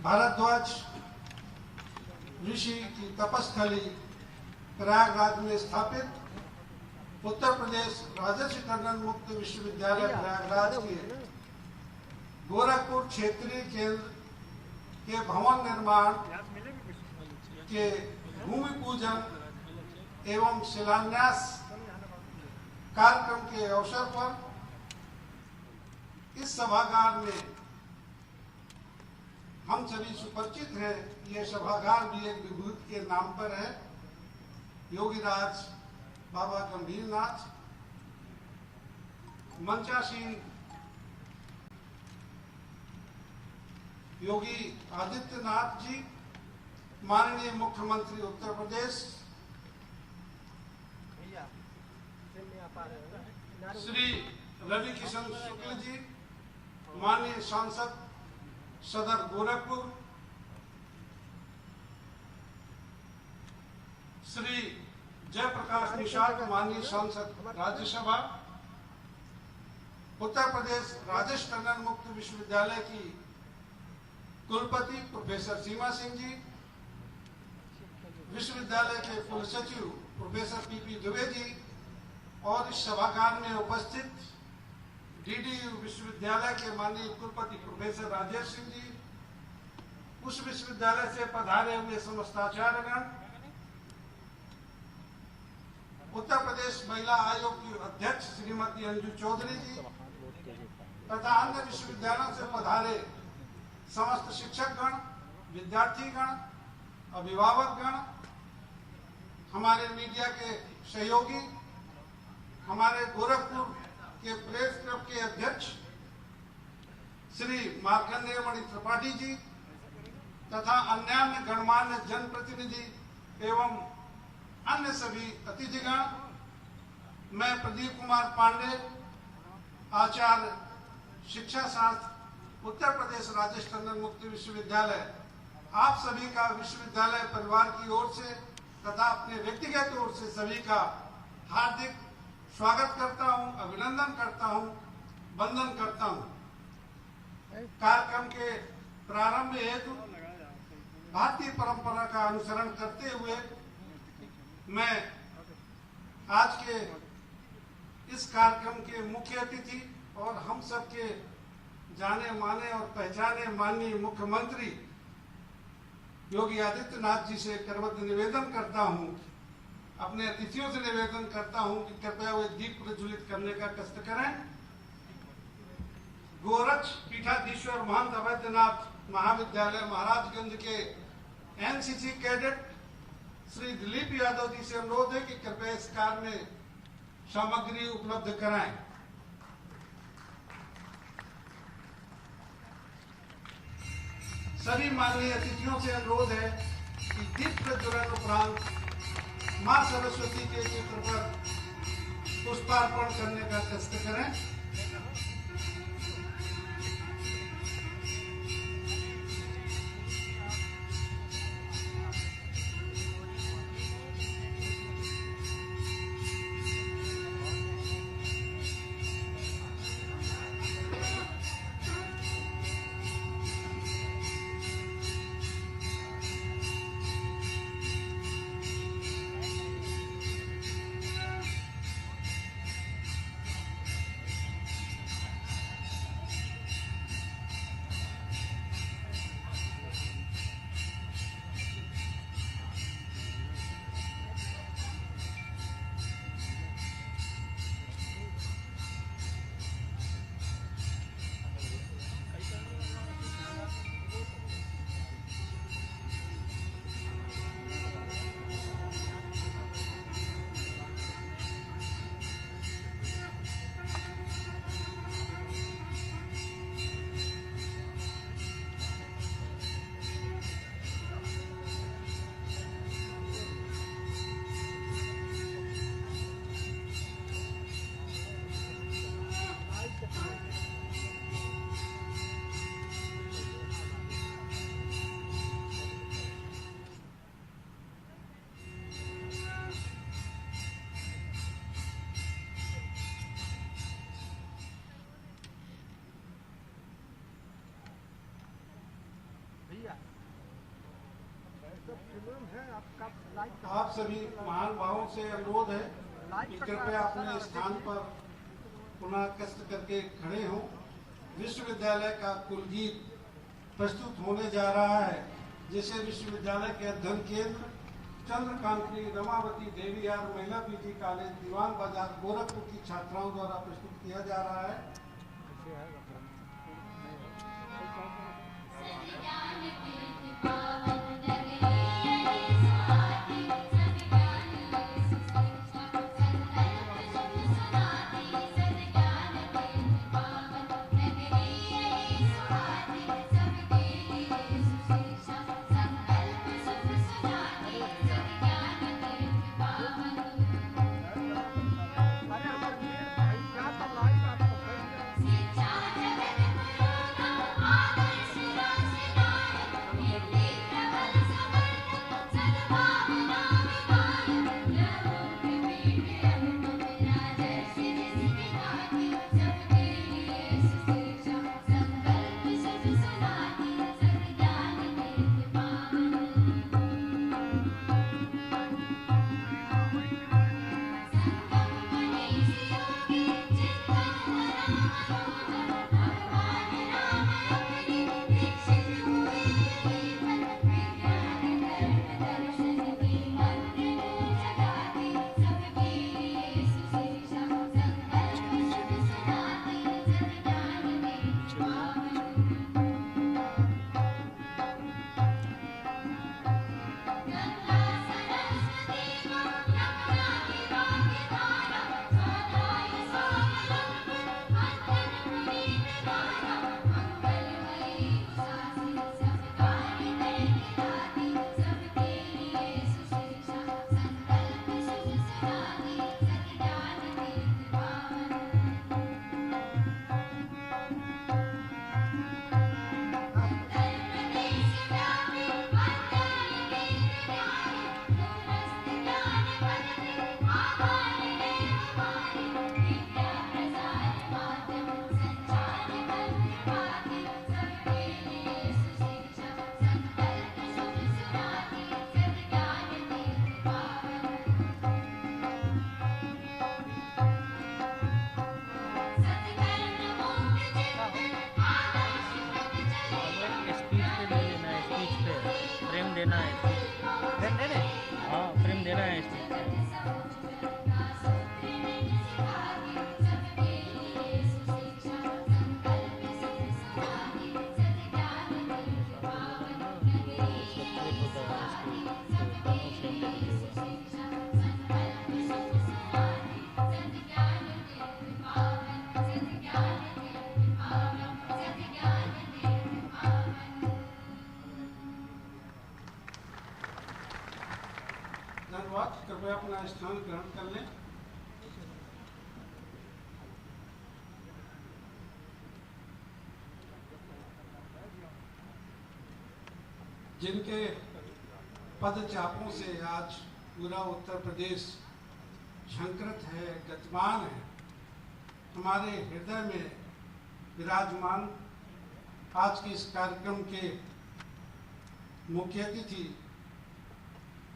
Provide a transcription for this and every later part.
भारद्वाज ऋषि की तपस्थली प्रयागराज में स्थापित उत्तर प्रदेश राजर्षि टंडन मुक्त विश्वविद्यालय प्रयागराज के गोरखपुर क्षेत्रीय केंद्र के भवन निर्माण के भूमि पूजन एवं शिलान्यास कार्यक्रम के अवसर पर इस सभागार में हम सभी सुपरिचित हैं। यह सभागार भी एक विभूति के नाम पर है। योगीराज बाबा गंभीरनाथ, मंचासीन योगी आदित्यनाथ जी, माननीय मुख्यमंत्री उत्तर प्रदेश श्री रवि किशन शुक्ल जी, माननीय सांसद सदर गोरखपुर श्री जयप्रकाश निषाद, माननीय सांसद राज्यसभा, उत्तर प्रदेश राजर्षि टंडन मुक्त विश्वविद्यालय की कुलपति प्रोफेसर सीमा सिंह जी, विश्वविद्यालय के कुलसचिव प्रोफेसर पीपी दुबे जी और इस सभागार में उपस्थित डीडीयू विश्वविद्यालय के माननीय कुलपति प्रोफेसर राजेश सिंह जी, उस विश्वविद्यालय से पधारे हुए समस्त आचार्यगण, उत्तर प्रदेश महिला आयोग की अध्यक्ष श्रीमती अंजू चौधरी जी तथा अन्य विश्वविद्यालयों से पधारे समस्त शिक्षकगण, विद्यार्थीगण, अभिभावकगण, हमारे मीडिया के सहयोगी, हमारे गोरखपुर के प्रेस क्लब के अध्यक्ष श्री मार्कंडेय मणि त्रिपाठी जी तथा अन्य गणमान्य जनप्रतिनिधि एवं अन्य सभी अतिथिगण, मैं प्रदीप कुमार पांडे, आचार्य शिक्षा शास्त्र उत्तर प्रदेश राजर्षि टंडन मुक्त विश्वविद्यालय, आप सभी का विश्वविद्यालय परिवार की ओर से तथा अपने व्यक्तिगत ओर से सभी का हार्दिक स्वागत करता हूं, अभिनंदन करता हूं, वंदन करता हूं। कार्यक्रम के प्रारंभ हेतु भारतीय परंपरा का अनुसरण करते हुए मैं आज के इस कार्यक्रम के मुख्य अतिथि और हम सबके जाने माने और पहचाने माननीय मुख्यमंत्री योगी आदित्यनाथ जी से करबद्ध निवेदन करता हूं, अपने अतिथियों से निवेदन करता हूं कि कृपया वे दीप प्रज्वलित करने का कष्ट करें। गोरक्ष पीठाधीश्वर महंत अवैधनाथ महाविद्यालय महाराजगंज के एनसीसी कैडेट श्री दिलीप यादव जी से अनुरोध है कि कृपया इस कार्य में सामग्री उपलब्ध कराएं। सभी माननीय अतिथियों से अनुरोध है कि दीप प्रज्वलन उपरांत मां सरस्वती के चित्र पर पुष्पार्पण करने का कष्ट करें। आप सभी महानुभावों से अनुरोध है कि कृपया अपने स्थान पर पुनः कष्ट करके खड़े हों। विश्वविद्यालय का कुलगीत प्रस्तुत होने जा रहा है, जिसे विश्वविद्यालय के अध्ययन केंद्र चंद्रकांती रमावती देवीयार महिला पीजी कॉलेज दीवान बाजार गोरखपुर की छात्राओं द्वारा प्रस्तुत किया जा रहा है। धन्यवाद। कृपया अपना स्थान ग्रहण कर लें। जिनके पदचापों से आज पूरा उत्तर प्रदेश झंकृत है, गतिमान है, हमारे हृदय में विराजमान आज के इस कार्यक्रम के मुख्य अतिथि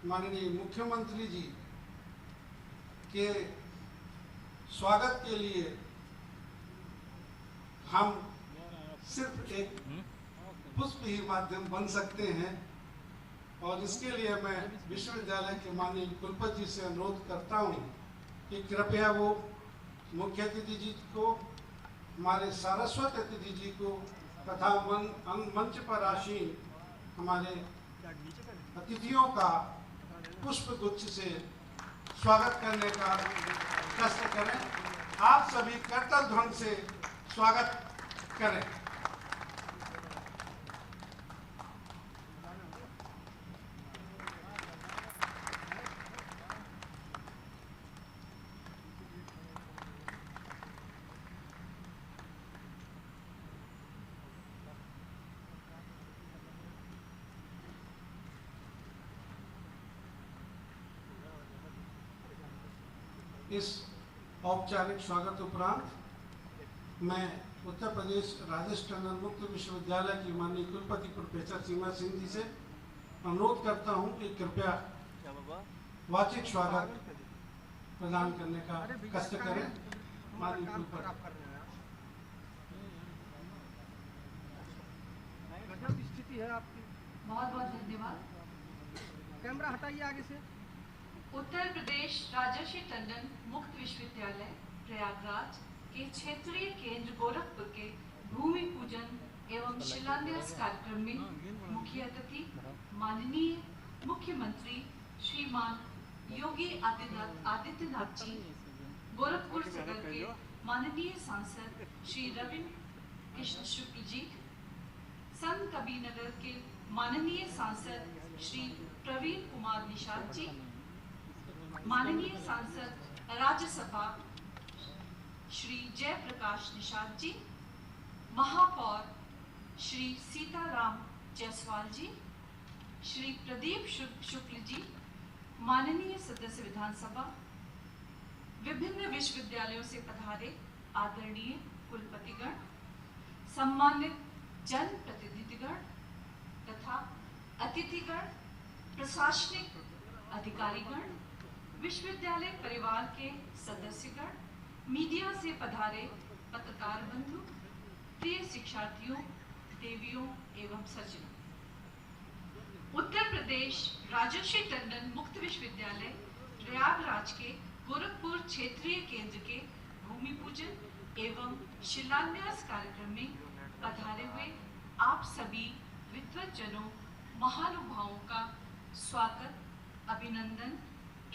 माननीय मुख्यमंत्री जी के स्वागत के लिए हम सिर्फ एक पुष्प ही माध्यम बन सकते हैं, और इसके लिए मैं विश्वविद्यालय के माननीय कुलपति जी से अनुरोध करता हूं कि कृपया वो मुख्य अतिथि जी को, हमारे सारस्वत अतिथि जी को तथा मंच पर आसीन हमारे अतिथियों का पुष्प गुच्छ से स्वागत करने का कष्ट करें। आप सभी करतल ध्वनि से स्वागत करें। इस औपचारिक स्वागत उपरांत मैं उत्तर प्रदेश राजेश टंडन मुक्त विश्वविद्यालय की माननीय कुलपति प्रोफेसर सीमा सिंह जी से अनुरोध करता हूं कि कृपया वाचिक स्वागत प्रदान करने का कष्ट करें। माननीय कुलपति। स्थिति है आपकी। बहुत बहुत धन्यवाद। कैमरा हटाइए आगे से। उत्तर प्रदेश राजर्षि टंडन मुक्त विश्वविद्यालय प्रयागराज के क्षेत्रीय केंद्र गोरखपुर के भूमि पूजन एवं शिलान्यास कार्यक्रम में मुख्य अतिथि माननीय मुख्यमंत्री श्रीमान योगी आदित्यनाथ जी, गोरखपुर सदर के माननीय सांसद श्री रविंद्र कृष्ण शुक्ल जी, संत कबीरनगर के माननीय सांसद श्री प्रवीण कुमार निषाद जी, माननीय सांसद राज्यसभा श्री जयप्रकाश निषाद जी, महापौर श्री सीताराम जायसवाल जी, श्री प्रदीप शुक्ल जी, माननीय सदस्य विधानसभा, विभिन्न विश्वविद्यालयों से पधारे आदरणीय कुलपतिगण, सम्मानित जनप्रतिनिधिगण तथा अतिथिगण, प्रशासनिक अधिकारीगण, विश्वविद्यालय परिवार के सदस्यगण, मीडिया से पधारे पत्रकार बंधु, प्रिय शिक्षार्थियों, देवियों एवं सज्जनों। उत्तर प्रदेश राजर्षि टंडन मुक्त विश्वविद्यालय प्रयागराज के गोरखपुर क्षेत्रीय केंद्र के भूमि पूजन एवं शिलान्यास कार्यक्रम में पधारे हुए आप सभी विद्वज्जनों, महानुभावों का स्वागत, अभिनंदन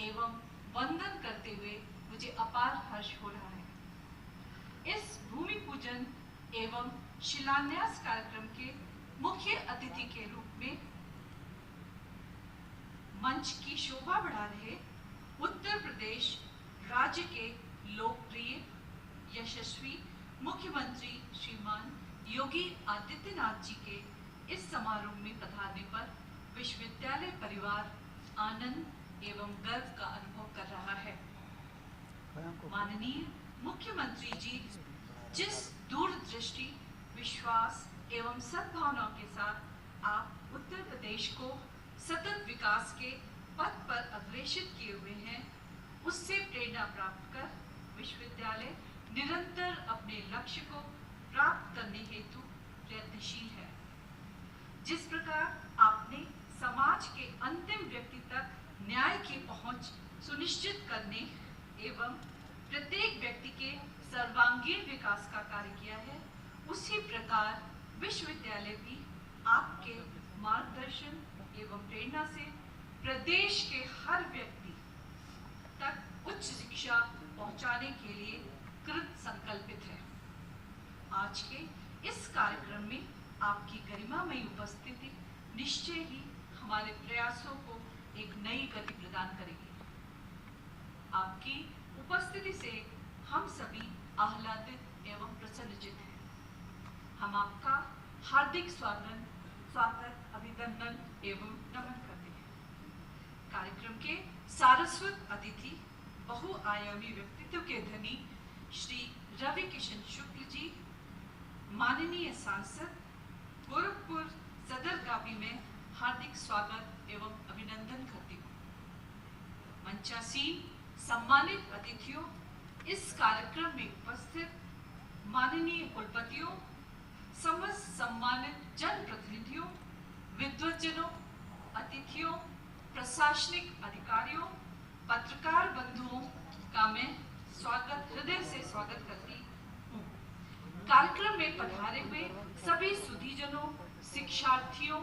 एवं वंदन करते हुए मुझे अपार हर्ष हो रहा है। इस भूमि पूजन एवं शिलान्यास कार्यक्रम के मुख्य अतिथि के रूप में मंच की शोभा बढ़ा रहे उत्तर प्रदेश राज्य के लोकप्रिय यशस्वी मुख्यमंत्री श्रीमान योगी आदित्यनाथ जी के इस समारोह में पधारने पर विश्वविद्यालय परिवार आनंद एवं गर्व का अनुभव कर रहा है। माननीय मुख्यमंत्री जी जिस दूरदृष्टि, विश्वास एवं सद्भावनाओं के साथ आप उत्तर प्रदेश को सतत विकास के पथ पर अग्रेसित किए हुए हैं, उससे प्रेरणा प्राप्त कर विश्वविद्यालय निरंतर अपने लक्ष्य को प्राप्त करने हेतु प्रयत्नशील है। जिस प्रकार आपने समाज के अंतिम व्यक्ति तक न्याय की पहुंच सुनिश्चित करने एवं प्रत्येक व्यक्ति के सर्वांगीण विकास का कार्य किया है, उसी प्रकार विश्वविद्यालय भी आपके मार्गदर्शन एवं प्रेरणा से प्रदेश के हर व्यक्ति तक उच्च शिक्षा पहुंचाने के लिए कृत संकल्पित है। आज के इस कार्यक्रम में आपकी गरिमामयी उपस्थिति निश्चय ही हमारे प्रयासों को एक नई गति प्रदान करेगी। आपकी उपस्थिति से हम सभी आह्लादित एवं प्रसन्नचित हैं। हम आपका हार्दिक स्वागत, अभिनंदन एवं नमन करते हैं। कार्यक्रम के सारस्वत अतिथि, बहुआयामी व्यक्तित्व के धनी श्री रवि किशन शुक्ल जी, माननीय सांसद, गोरखपुर सदर का भी मैं हार्दिक स्वागत एवं अभिनंदन करती हूँ। मंचासीन सम्मानित अतिथियों, इस कार्यक्रम में उपस्थित माननीय कुलपतियों, समस्त सम्मानित जनप्रतिनिधियों, विद्वज्जनों, अतिथियों, प्रशासनिक अधिकारियों, पत्रकार बंधुओं का मैं हृदय से स्वागत करती हूँ। कार्यक्रम में पधारे हुए सभी सुधीजनों, शिक्षार्थियों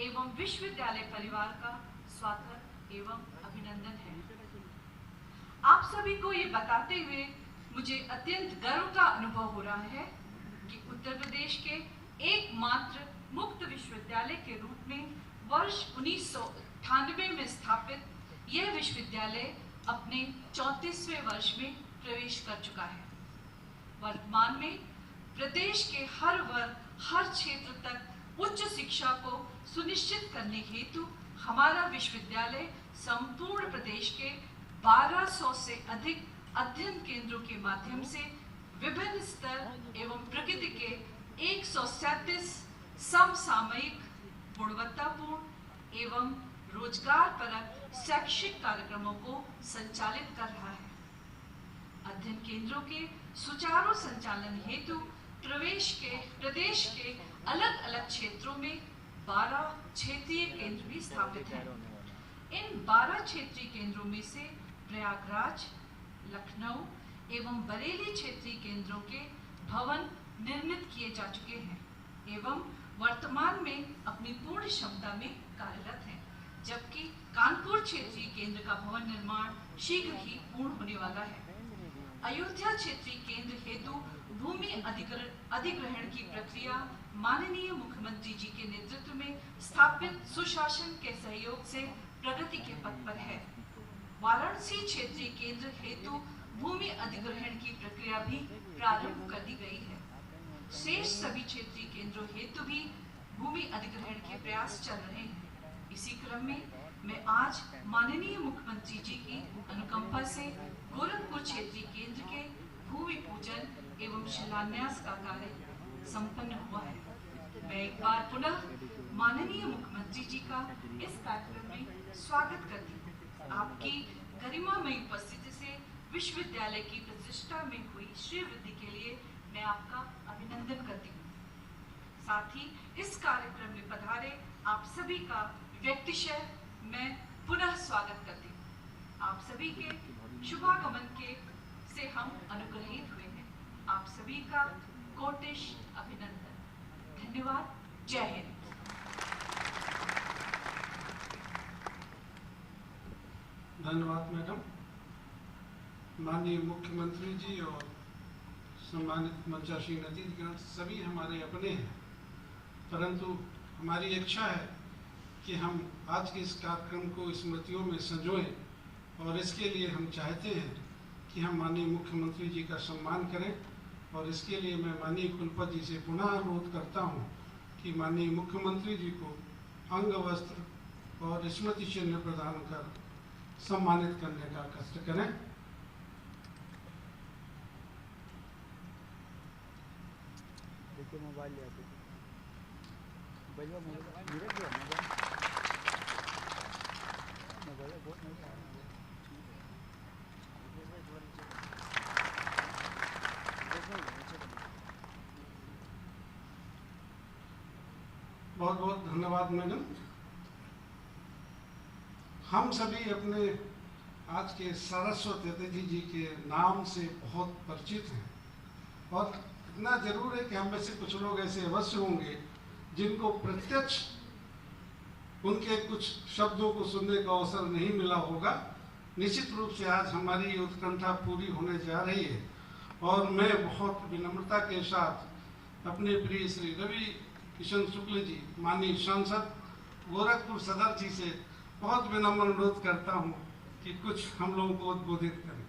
एवं विश्वविद्यालय परिवार का स्वागत एवं अभिनंदन है। आप सभी को ये बताते हुए मुझे अत्यंत गर्व का अनुभव हो रहा है कि उत्तर प्रदेश के एकमात्र मुक्त विश्वविद्यालय के रूप में वर्ष 1998 में स्थापित यह विश्वविद्यालय अपने 34वें वर्ष में प्रवेश कर चुका है। वर्तमान में प्रदेश के हर वर्ग, हर क्षेत्र तक उच्च शिक्षा को सुनिश्चित करने हेतु हमारा विश्वविद्यालय संपूर्ण प्रदेश के 1200 से अधिक अध्ययन केंद्रों के माध्यम से विभिन्न स्तर एवं प्रकृति के 137 समसामयिक गुणवत्तापूर्ण एवं रोजगारपरक शैक्षिक कार्यक्रमों को संचालित कर रहा है। अध्ययन केंद्रों के सुचारू संचालन हेतु प्रदेश के अलग अलग क्षेत्रों में 12 क्षेत्रीय केंद्र भी स्थापित हैं। इन 12 क्षेत्रीय केंद्रों में से प्रयागराज, लखनऊ एवं बरेली क्षेत्रीय केंद्रों के भवन निर्मित किए जा चुके हैं एवं वर्तमान में अपनी पूर्ण क्षमता में कार्यरत हैं, जबकि कानपुर क्षेत्रीय केंद्र का भवन निर्माण शीघ्र ही पूर्ण होने वाला है। अयोध्या क्षेत्रीय केंद्र हेतु भूमि अधिग्रहण की प्रक्रिया माननीय मुख्यमंत्री जी के नेतृत्व में स्थापित सुशासन के सहयोग से प्रगति के पथ पर है। वाराणसी क्षेत्रीय केंद्र हेतु भूमि अधिग्रहण की प्रक्रिया भी प्रारंभ कर दी गई है। शेष सभी क्षेत्रीय केंद्रों हेतु भी भूमि अधिग्रहण के प्रयास चल रहे हैं। इसी क्रम में मैं आज माननीय मुख्यमंत्री जी की अनुकंपा से गोरखपुर क्षेत्रीय केंद्र के भूमि पूजन एवं शिलान्यास का कार्य संपन्न हुआ है। मैं एक बार पुनः माननीय मुख्यमंत्री जी का इस कार्यक्रम में स्वागत करती हूँ। आपकी गरिमामयी उपस्थिति से विश्वविद्यालय की प्रतिष्ठा में हुई श्रीवृद्धि के लिए मैं आपका अभिनंदन करती हूँ। साथ ही इस कार्यक्रम में पधारे आप सभी का व्यक्तिशः मैं पुनः स्वागत करती हूँ। आप सभी के शुभागमन के से हम अनुग्रहित हुए हैं। आप सभी का कोटिश अभिनंदन। धन्यवाद। जय हिंद। धन्यवाद मैडम। माननीय मुख्यमंत्री जी और सम्मानित मंचासीन अतिथिगण सभी हमारे अपने हैं, परंतु हमारी इच्छा है कि हम आज के इस कार्यक्रम को स्मृतियों में संजोएं और इसके लिए हम चाहते हैं कि हम माननीय मुख्यमंत्री जी का सम्मान करें और इसके लिए मैं माननीय कुलपति जी से पुनः अनुरोध करता हूं कि माननीय मुख्यमंत्री जी को अंग वस्त्र और स्मृति चिन्ह प्रदान कर सम्मानित करने का कष्ट करें। देखिए मोबाइल ले आते बहुत बहुत धन्यवाद मैडम। हम सभी अपने आज के सरस्वती अतिथि जी के नाम से बहुत परिचित हैं और इतना जरूर है कि हम में से कुछ लोग ऐसे अवश्य होंगे जिनको प्रत्यक्ष उनके कुछ शब्दों को सुनने का अवसर नहीं मिला होगा। निश्चित रूप से आज हमारी उत्कंठा पूरी होने जा रही है और मैं बहुत विनम्रता के साथ अपने प्रिय श्री रवि किशन शुक्ल जी, माननीय सांसद गोरखपुर सदर जी से बहुत विनम्र अनुरोध करता हूं कि कुछ हम लोगों को उद्बोधित करें।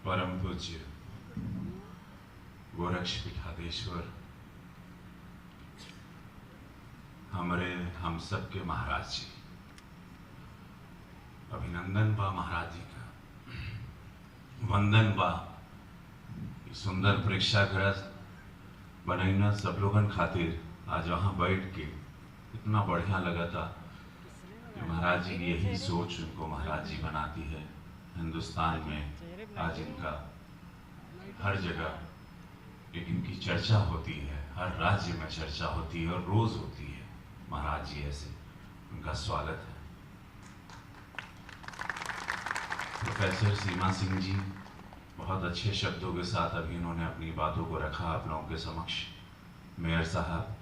परम पूज्य गोरक्षपीठाधीश्वर हमारे हम सब के महाराज जी, अभिनंदन बा महाराज जी का, वंदन बा। सुंदर प्रेक्षागृह बनैना सब लोगन खातिर आज वहाँ बैठ के इतना बढ़िया लगा था कि महाराज जी की यही सोच उनको महाराज जी बनाती है। हिंदुस्तान में आज इनका हर जगह इनकी चर्चा होती है, हर राज्य में चर्चा होती है और रोज होती है। महाराज जी ऐसे, उनका स्वागत है। प्रोफेसर सीमा सिंह जी बहुत अच्छे शब्दों के साथ अभी इन्होंने अपनी बातों को रखा आप लोगों के समक्ष। मेयर साहब,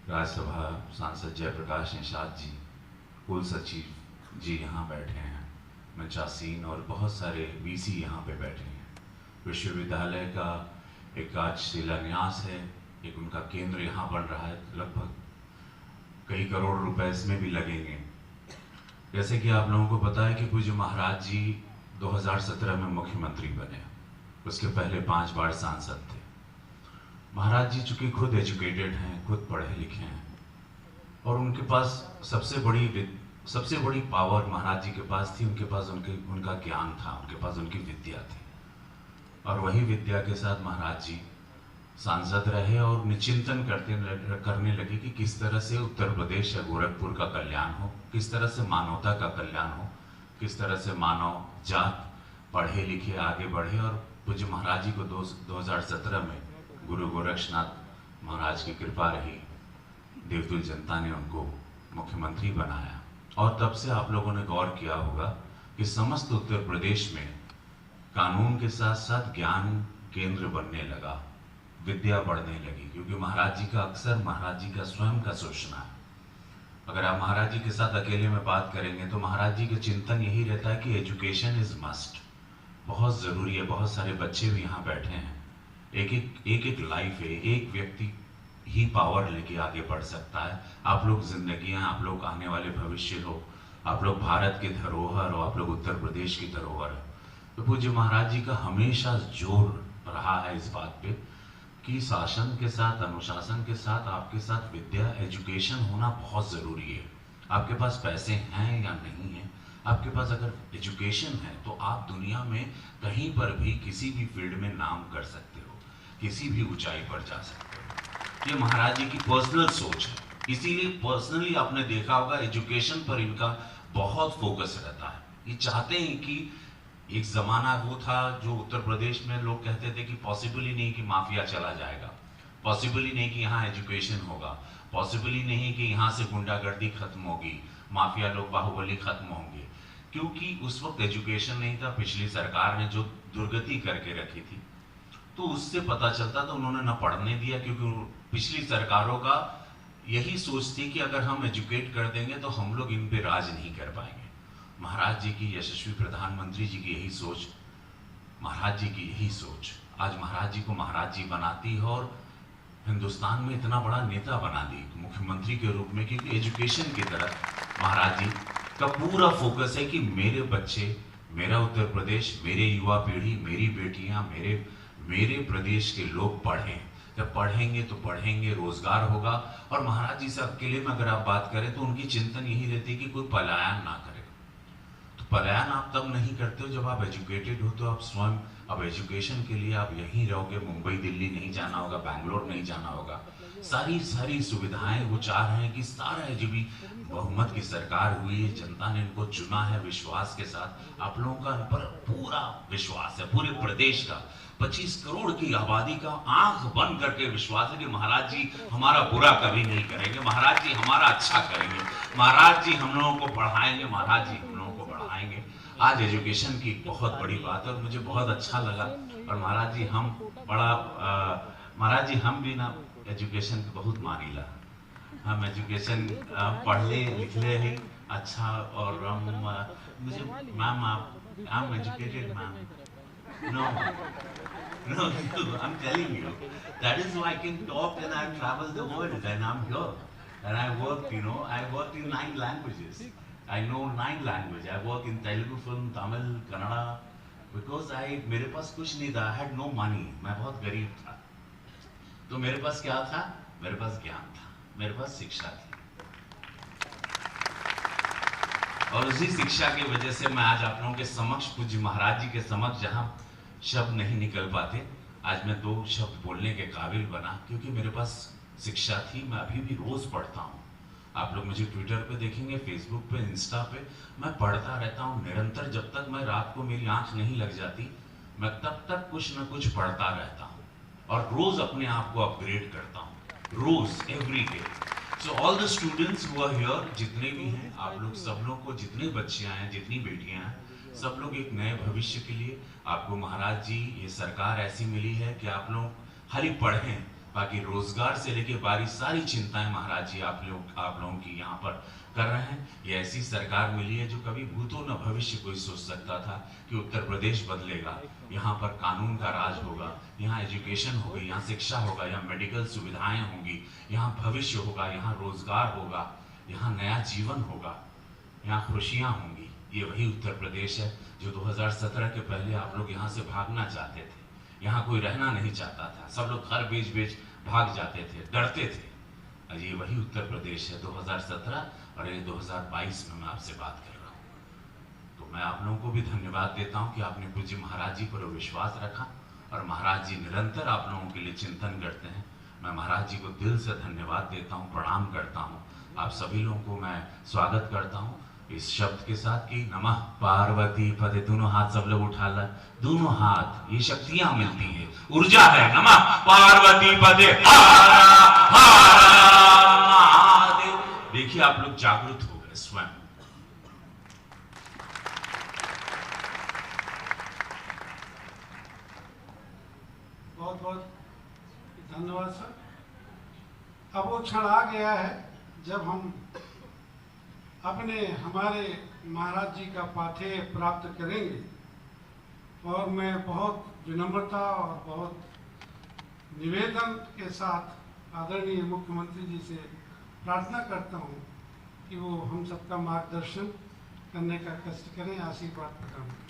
राज्यसभा सांसद जयप्रकाश निषाद जी, कुल सचिव जी यहाँ बैठे हैं, मंचासीन और बहुत सारे वीसी यहाँ पे बैठे हैं। विश्वविद्यालय का एक आज शिलान्यास है, एक उनका केंद्र यहाँ बन रहा है, लगभग कई करोड़ रुपए इसमें भी लगेंगे। जैसे कि आप लोगों को पता है कि पूज्य महाराज जी 2017 में मुख्यमंत्री बने, उसके पहले 5 बार सांसद थे। महाराज जी चूंकि खुद एजुकेटेड हैं, खुद पढ़े लिखे हैं और उनके पास सबसे बड़ी सबसे बड़ी पावर महाराज जी के पास थी, उनके पास उनका ज्ञान था, उनके पास उनकी विद्या थी। और वही विद्या के साथ महाराज जी सांसद रहे और निचिंतन करने लगे कि किस तरह से उत्तर प्रदेश या गोरखपुर का कल्याण हो, किस तरह से मानवता का कल्याण हो, किस तरह से मानव जात पढ़े लिखे आगे बढ़े। और पूज्य महाराज जी को 2017 में गुरु गोरक्षनाथ महाराज की कृपा रही, देवतुल जनता ने उनको मुख्यमंत्री बनाया। और तब से आप लोगों ने गौर किया होगा कि समस्त उत्तर प्रदेश में कानून के साथ साथ ज्ञान केंद्र बनने लगा, विद्या बढ़ने लगी, क्योंकि महाराज जी का अक्सर महाराज जी का स्वयं का सोचना है। अगर आप महाराज जी के साथ अकेले में बात करेंगे तो महाराज जी का चिंतन यही रहता है कि एजुकेशन इज मस्ट, बहुत जरूरी है। बहुत सारे बच्चे भी यहाँ बैठे हैं, एक लाइफ है, एक व्यक्ति ही पावर लेके आगे बढ़ सकता है। आप लोग जिंदगियां, आप लोग आने वाले भविष्य हो, आप लोग भारत के धरोहर हो, आप लोग उत्तर प्रदेश की धरोहर हो। तो पूज्य महाराज जी का हमेशा जोर रहा है इस बात पे कि शासन के साथ, अनुशासन के साथ, आपके साथ विद्या, एजुकेशन होना बहुत जरूरी है। आपके पास पैसे हैं या नहीं है, आपके पास अगर एजुकेशन है तो आप दुनिया में कहीं पर भी किसी भी फील्ड में नाम कर सकते हो, किसी भी ऊंचाई पर जा सकते हो। ये महाराज जी की पर्सनल सोच है, इसीलिए पर्सनली आपने देखा होगा एजुकेशन पर इनका बहुत फोकस रहता है। ये चाहते हैं कि एक जमाना वो था जो उत्तर प्रदेश में लोग कहते थे कि पॉसिबल ही नहीं कि माफिया चला जाएगा, पॉसिबल ही नहीं कि यहाँ एजुकेशन होगा, पॉसिबल ही नहीं कि यहाँ से गुंडागर्दी खत्म होगी, माफिया लोग, बाहुबली खत्म होंगे, क्योंकि उस वक्त एजुकेशन नहीं था। पिछली सरकार ने जो दुर्गति करके रखी थी तो उससे पता चलता था, उन्होंने न पढ़ने दिया, क्योंकि पिछली सरकारों का यही सोच थी कि अगर हम एजुकेट कर देंगे तो हम लोग इन पे राज नहीं कर पाएंगे। महाराज जी की, यशस्वी प्रधानमंत्री जी की यही सोच, महाराज जी की यही सोच आज महाराज जी को महाराज जी बनाती है और हिंदुस्तान में इतना बड़ा नेता बना दी मुख्यमंत्री के रूप में, क्योंकि एजुकेशन की तरफ महाराज जी का पूरा फोकस है कि मेरे बच्चे, मेरा उत्तर प्रदेश, मेरे युवा पीढ़ी, मेरी बेटियां, मेरे प्रदेश के लोग पढ़ें। जब पढ़ेंगे तो पढ़ेंगे, रोजगार होगा। और महाराज जी से अकेले में अगर आप बात करें तो उनकी चिंतन यही रहती है कि कोई पलायन ना करे। तो पलायन आप तब नहीं करते हो जब आप एजुकेटेड हो, तो आप स्वयं, अब एजुकेशन के लिए आप यहीं रहोगे, मुंबई दिल्ली नहीं जाना होगा, बैंगलोर नहीं जाना होगा। सारी सुविधाएं वो चाह रहे हैं कि सारा जो भी बहुमत की सरकार हुई है, जनता ने इनको चुना है विश्वास के साथ। आप लोगों का पर पूरा विश्वास है, पूरे प्रदेश का 25 करोड़ की आबादी का आंख बंद करके विश्वास है कि महाराज जी हमारा बुरा कभी नहीं करेंगे, महाराज जी हमारा अच्छा करेंगे, महाराज जी हम लोगों को पढ़ाएंगे, महाराज जी हम लोगों को बढ़ाएंगे। आज एजुकेशन की बहुत बड़ी बात है और मुझे बहुत अच्छा लगा। और महाराज जी हम महाराज जी हम भी ना एजुकेशन को बहुत मानीला, हम एजुकेशन पढ़ले लिखले ही अच्छा। और हम मुझे ma'am, I am educated ma'am. No, I'm telling you, that is why I can talk and I've traveled the world and I'm here. And I worked, I worked in 9 languages. I know 9 languages. I work in Telugu film, Tamil, Kannada, because मेरे पास कुछ नहीं था, I had no money. मैं बहुत गरीब था। तो मेरे पास क्या था? मेरे पास ज्ञान था, मेरे पास शिक्षा थी। और उसी शिक्षा की वजह से मैं आज आप लोगों के समक्ष, पूज्य महाराज जी के समक्ष, जहां शब्द नहीं निकल पाते, आज मैं 2 शब्द बोलने के काबिल बना, क्योंकि मेरे पास शिक्षा थी। मैं अभी भी रोज पढ़ता हूँ। आप लोग मुझे ट्विटर पे देखेंगे, फेसबुक पे, इंस्टा पे, मैं पढ़ता रहता हूँ निरंतर। जब तक मैं रात को मेरी आंख नहीं लग जाती, मैं तब तक कुछ न कुछ पढ़ता रहता हूँ और रोज अपने आप को अपग्रेड करता हूँ, रोज, every day. So all the students who are here, जितने भी हैं आप लोग, सब लोग को, जितने बच्चे हैं, जितनी बेटियां हैं, सब लोग एक नए भविष्य के लिए, आपको महाराज जी, ये सरकार ऐसी मिली है कि आप लोग खाली पढ़ें, बाकी रोजगार से लेके बारी सारी चिंताएं महाराज जी आप लोगों की यहाँ पर कर रहे हैं। ये ऐसी सरकार मिली है जो कभी भूतो न भविष्य कोई सोच सकता था कि उत्तर प्रदेश बदलेगा, यहाँ पर कानून का राज होगा, यहाँ एजुकेशन होगी, यहाँ शिक्षा होगा, यहाँ मेडिकल सुविधाएं होंगी, यहाँ भविष्य होगा, यहाँ रोजगार होगा, यहाँ नया जीवन होगा, यहाँ खुशियाँ होंगी। ये वही उत्तर प्रदेश है जो 2017 के पहले आप लोग यहाँ से भागना चाहते थे, यहाँ कोई रहना नहीं चाहता था, सब लोग घर बेच भाग जाते थे, डरते थे। ये वही उत्तर प्रदेश है 2017, और ये 2022 में मैं आपसे बात कर रहा हूँ। तो मैं आप लोगों को भी धन्यवाद देता हूँ कि आपने पूज्य महाराज जी पर विश्वास रखा और महाराज जी निरंतर आप लोगों के लिए चिंतन करते हैं। मैं महाराज जी को दिल से धन्यवाद देता हूँ, प्रणाम करता हूँ। आप सभी लोगों को मैं स्वागत करता हूँ इस शब्द के साथ कि नमः पार्वती पदे। दोनों हाथ सब लोग उठा ला, दोनों हाथ, ये शक्तियां मिलती हैं, ऊर्जा है। नमः पार्वती पदे हर हर महादेव। देखिए आप लोग जागृत हो गए स्वयं। बहुत बहुत धन्यवाद सर। अब वो क्षण आ गया है जब हम हमारे महाराज जी का पाथेय प्राप्त करेंगे, और मैं बहुत विनम्रता और बहुत निवेदन के साथ आदरणीय मुख्यमंत्री जी से प्रार्थना करता हूं कि वो हम सबका मार्गदर्शन करने का कष्ट करें, आशीर्वाद प्रदान करें।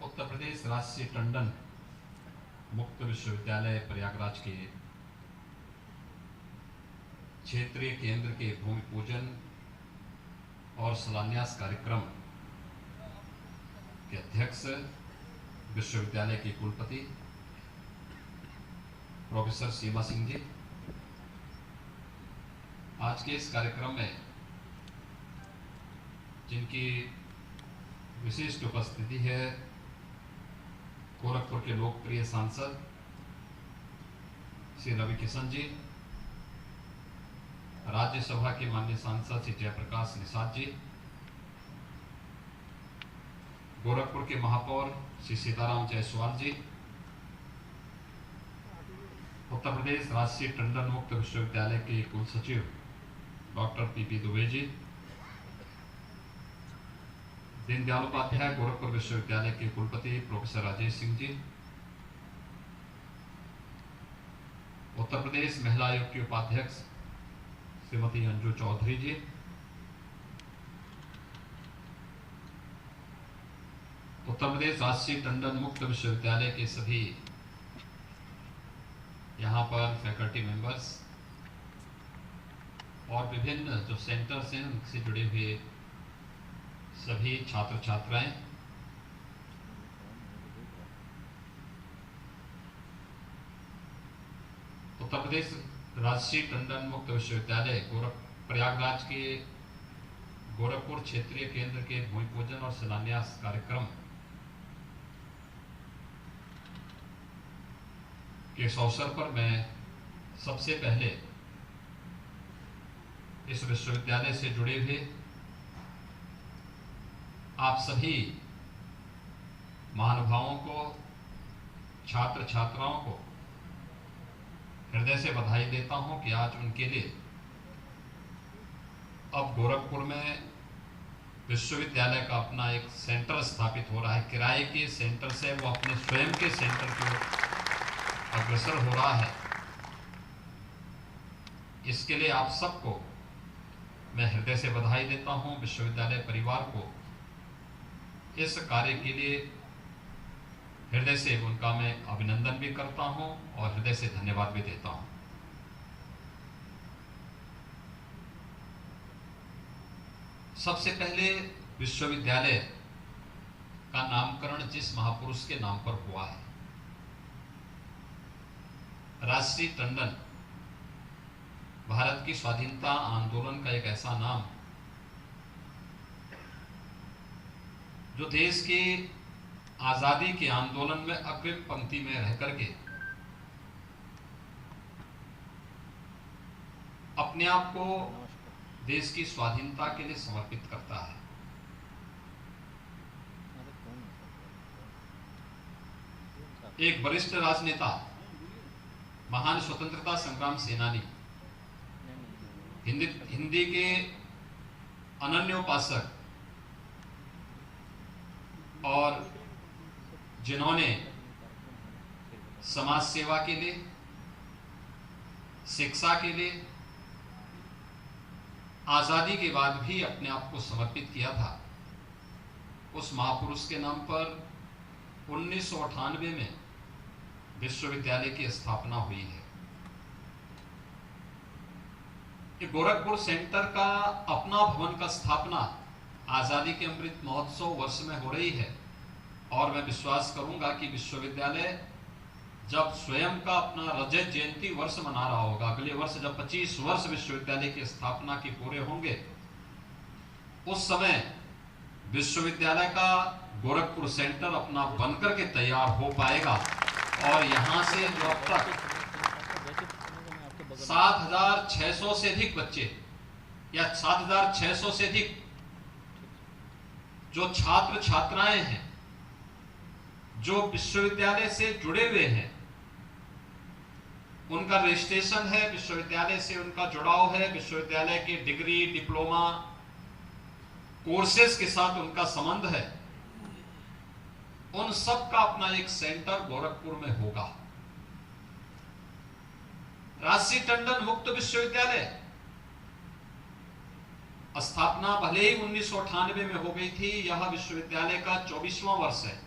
उत्तर प्रदेश राजश्री टंडन मुक्त विश्वविद्यालय प्रयागराज के क्षेत्रीय केंद्र के भूमि पूजन और शिलान्यास कार्यक्रम के अध्यक्ष विश्वविद्यालय के कुलपति प्रोफेसर सीमा सिंह जी, आज के इस कार्यक्रम में जिनकी विशिष्ट उपस्थिति है, गोरखपुर के लोकप्रिय सांसद श्री रवि किशन जी, राज्यसभा के माननीय सांसद श्री जयप्रकाश निषाद जी, गोरखपुर के महापौर श्री सीताराम जायसवाल जी, उत्तर प्रदेश राजश्री टंडन मुक्त विश्वविद्यालय के कुल सचिव डॉक्टर पीपी दुबे जी, दीनदयाल उपाध्याय गोरखपुर विश्वविद्यालय के कुलपति प्रोफेसर राजेश सिंह जी, उत्तर प्रदेश महिला आयोग की उपाध्यक्ष श्रीमती अंजू चौधरी जी, उत्तर प्रदेश राजश्री टंडन मुक्त विश्वविद्यालय के सभी यहाँ पर फैकल्टी मेंबर्स और विभिन्न जो सेंटर्स हैं उनसे जुड़े हुए सभी छात्र छात्राएं, उत्तर प्रदेश राजश्री टंडन मुक्त विश्वविद्यालय प्रयागराज के गोरखपुर क्षेत्रीय केंद्र के भूमि पूजन और शिलान्यास कार्यक्रम के इस अवसर पर मैं सबसे पहले इस विश्वविद्यालय से जुड़े हुए आप सभी महानुभावों को, छात्र छात्राओं को हृदय से बधाई देता हूं कि आज उनके लिए अब गोरखपुर में विश्वविद्यालय का अपना एक सेंटर स्थापित हो रहा है। किराए के सेंटर से वो अपने स्वयं के सेंटर की ओर अग्रसर हो रहा है। इसके लिए आप सबको मैं हृदय से बधाई देता हूं। विश्वविद्यालय परिवार को इस कार्य के लिए हृदय से उनका मैं अभिनंदन भी करता हूं और हृदय से धन्यवाद भी देता हूं। सबसे पहले विश्वविद्यालय का नामकरण जिस महापुरुष के नाम पर हुआ है, राजश्री टंडन, भारत की स्वाधीनता आंदोलन का एक ऐसा नाम जो देश की आजादी के आंदोलन में अग्रिम पंक्ति में रह करके अपने आप को देश की स्वाधीनता के लिए समर्पित करता है। एक वरिष्ठ राजनेता, महान स्वतंत्रता संग्राम सेनानी, हिंदी के अनन्य उपासक और जिन्होंने समाज सेवा के लिए, शिक्षा के लिए, आजादी के बाद भी अपने आप को समर्पित किया था, उस महापुरुष के नाम पर 1998 में विश्वविद्यालय की स्थापना हुई है। कि गोरखपुर सेंटर का अपना भवन का स्थापना आजादी के अमृत महोत्सव वर्ष में हो रही है और मैं विश्वास करूंगा कि विश्वविद्यालय जब स्वयं का अपना रजत जयंती वर्ष मना रहा होगा, अगले वर्ष जब 25 वर्ष विश्वविद्यालय की स्थापना के पूरे होंगे, उस समय विश्वविद्यालय का गोरखपुर सेंटर अपना बनकर के तैयार हो पाएगा और यहां से जो अब तक 7,600 से अधिक बच्चे या 7,600 से अधिक जो छात्र छात्राएं हैं जो विश्वविद्यालय से जुड़े हुए हैं, उनका रजिस्ट्रेशन है, विश्वविद्यालय से उनका जुड़ाव है, विश्वविद्यालय के डिग्री डिप्लोमा कोर्सेज के साथ उनका संबंध है, उन सब का अपना एक सेंटर गोरखपुर में होगा। राजसी टंडन मुक्त विश्वविद्यालय स्थापना भले ही 1998 में हो गई थी, यह विश्वविद्यालय का 24वां वर्ष है,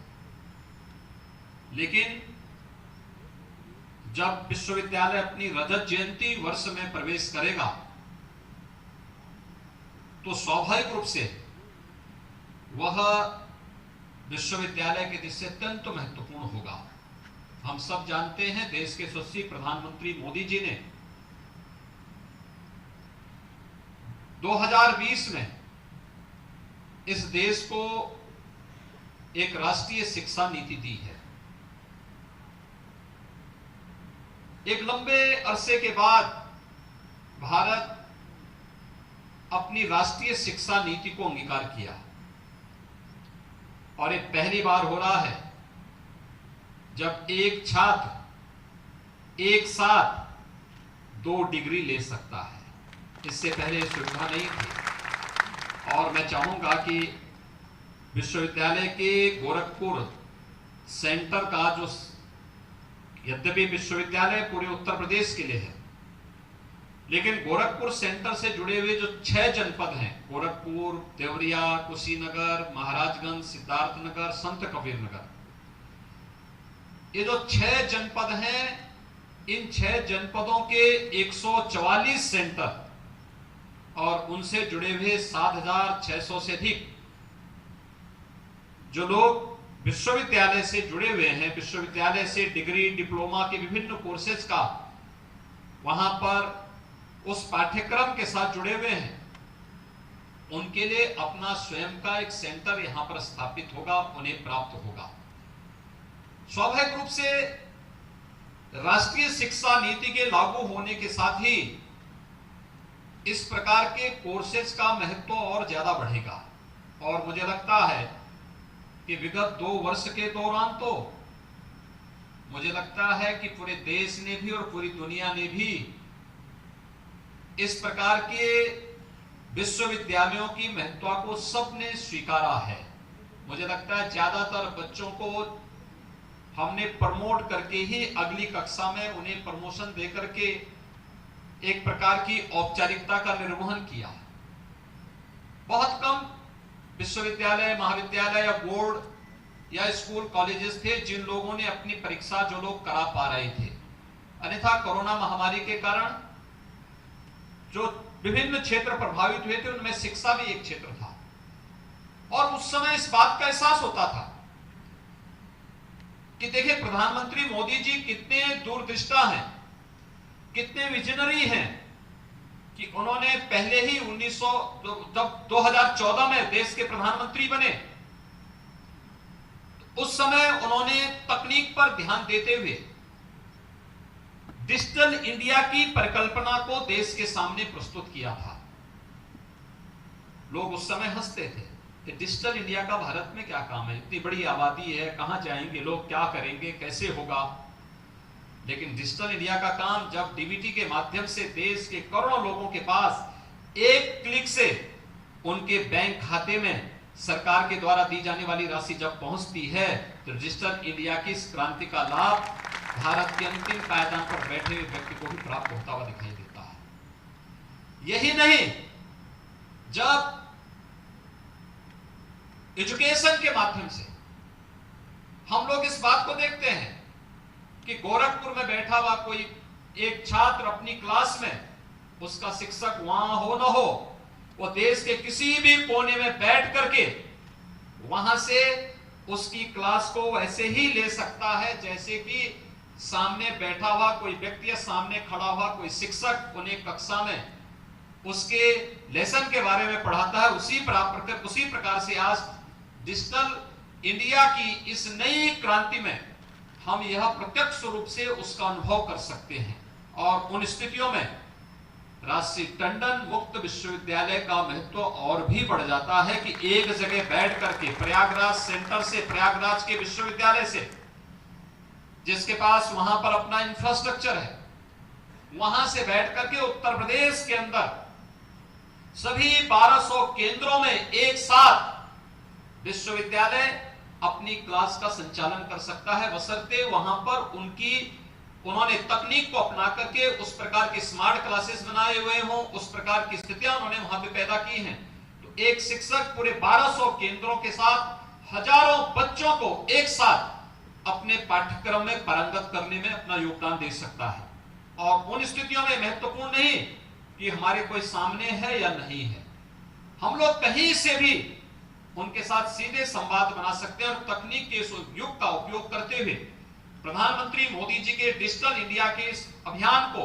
लेकिन जब विश्वविद्यालय अपनी रजत जयंती वर्ष में प्रवेश करेगा तो स्वाभाविक रूप से वह विश्वविद्यालय के दृष्टि से अत्यंत महत्वपूर्ण होगा। हम सब जानते हैं देश के यशस्वी प्रधानमंत्री मोदी जी ने 2020 में इस देश को एक राष्ट्रीय शिक्षा नीति दी है। एक लंबे अरसे के बाद भारत अपनी राष्ट्रीय शिक्षा नीति को अंगीकार किया और ये पहली बार हो रहा है जब एक छात्र एक साथ 2 डिग्री ले सकता है। इससे पहले सुविधा नहीं थी और मैं चाहूंगा कि विश्वविद्यालय के गोरखपुर सेंटर का जो, यद्यपि विश्वविद्यालय पूरे उत्तर प्रदेश के लिए है, लेकिन गोरखपुर सेंटर से जुड़े हुए जो 6 जनपद हैं, गोरखपुर, देवरिया, कुशीनगर, महाराजगंज, सिद्धार्थनगर, संत कबीर नगर, ये जो 6 जनपद हैं, इन 6 जनपदों के 144 सेंटर और उनसे जुड़े हुए 7,600 से अधिक जो लोग विश्वविद्यालय से जुड़े हुए हैं, विश्वविद्यालय से डिग्री डिप्लोमा के विभिन्न कोर्सेज का वहां पर उस पाठ्यक्रम के साथ जुड़े हुए हैं, उनके लिए अपना स्वयं का एक सेंटर यहां पर स्थापित होगा, उन्हें प्राप्त होगा। स्वाभाविक रूप से राष्ट्रीय शिक्षा नीति के लागू होने के साथ ही इस प्रकार के कोर्सेज का महत्व और ज्यादा बढ़ेगा और मुझे लगता है कि विगत 2 वर्ष के दौरान तो मुझे लगता है कि पूरे देश ने भी और पूरी दुनिया ने भी इस प्रकार के विश्वविद्यालयों की महत्ता को सबने स्वीकारा है। मुझे लगता है ज्यादातर बच्चों को हमने प्रमोट करके ही अगली कक्षा में उन्हें प्रमोशन देकर के एक प्रकार की औपचारिकता का निर्वहन किया। बहुत कम विश्वविद्यालय, महाविद्यालय या बोर्ड या स्कूल कॉलेजेस थे जिन लोगों ने अपनी परीक्षा जो लोग करा पा रहे थे, अन्यथा कोरोना महामारी के कारण जो विभिन्न क्षेत्र प्रभावित हुए थे उनमें शिक्षा भी एक क्षेत्र था और उस समय इस बात का एहसास होता था कि देखिए प्रधानमंत्री मोदी जी कितने दूरदृष्टा हैं, कितने विजनरी हैं कि उन्होंने पहले ही 2014 में देश के प्रधानमंत्री बने, उस समय उन्होंने तकनीक पर ध्यान देते हुए डिजिटल इंडिया की परिकल्पना को देश के सामने प्रस्तुत किया था। लोग उस समय हंसते थे कि डिजिटल इंडिया का भारत में क्या काम है, इतनी बड़ी आबादी है, कहां जाएंगे लोग, क्या करेंगे, कैसे होगा। लेकिन डिजिटल इंडिया का काम जब डीबीटी के माध्यम से देश के करोड़ों लोगों के पास एक क्लिक से उनके बैंक खाते में सरकार के द्वारा दी जाने वाली राशि जब पहुंचती है तो डिजिटल इंडिया की इस क्रांति का लाभ भारत के अंतिम पायदान पर बैठे हुए व्यक्ति को भी प्राप्त होता हुआ दिखाई देता है। यही नहीं, जब एजुकेशन के माध्यम से हम लोग इस बात को देखते हैं कि गोरखपुर में बैठा हुआ कोई एक छात्र अपनी क्लास में उसका शिक्षक वहां हो ना हो, वो देश के किसी भी कोने में बैठ करके वहां से उसकी क्लास को वैसे ही ले सकता है जैसे कि सामने बैठा हुआ कोई व्यक्ति या सामने खड़ा हुआ कोई शिक्षक उन्हें कक्षा में उसके लेसन के बारे में पढ़ाता है। उसी प्रकार से आज डिजिटल इंडिया की इस नई क्रांति में हम यह प्रत्यक्ष रूप से उसका अनुभव कर सकते हैं। और उन स्थितियों में राजश्री टंडन मुक्त विश्वविद्यालय का महत्व और भी बढ़ जाता है कि एक जगह बैठ करके प्रयागराज सेंटर से, प्रयागराज के विश्वविद्यालय से, जिसके पास वहां पर अपना इंफ्रास्ट्रक्चर है, वहां से बैठ करके उत्तर प्रदेश के अंदर सभी 1200 केंद्रों में एक साथ विश्वविद्यालय अपनी क्लास का संचालन कर सकता है, बशर्ते वहां पर उन्होंने तकनीक को अपना करके उस प्रकार के स्मार्ट क्लासेस बनाए हुए हों, उस प्रकार की स्थितियां उन्होंने वहां पे पैदा की हैं। तो एक शिक्षक पूरे 1200 केंद्रों के साथ हजारों बच्चों को एक साथ अपने पाठ्यक्रम में पारंगत करने में अपना योगदान दे सकता है। और उन स्थितियों में महत्वपूर्ण नहीं कि हमारे कोई सामने है या नहीं है, हम लोग कहीं से भी उनके साथ सीधे संवाद बना सकते हैं। और तकनीक के इस युग का उपयोग करते हुए प्रधानमंत्री मोदी जी के डिजिटल इंडिया के इस अभियान को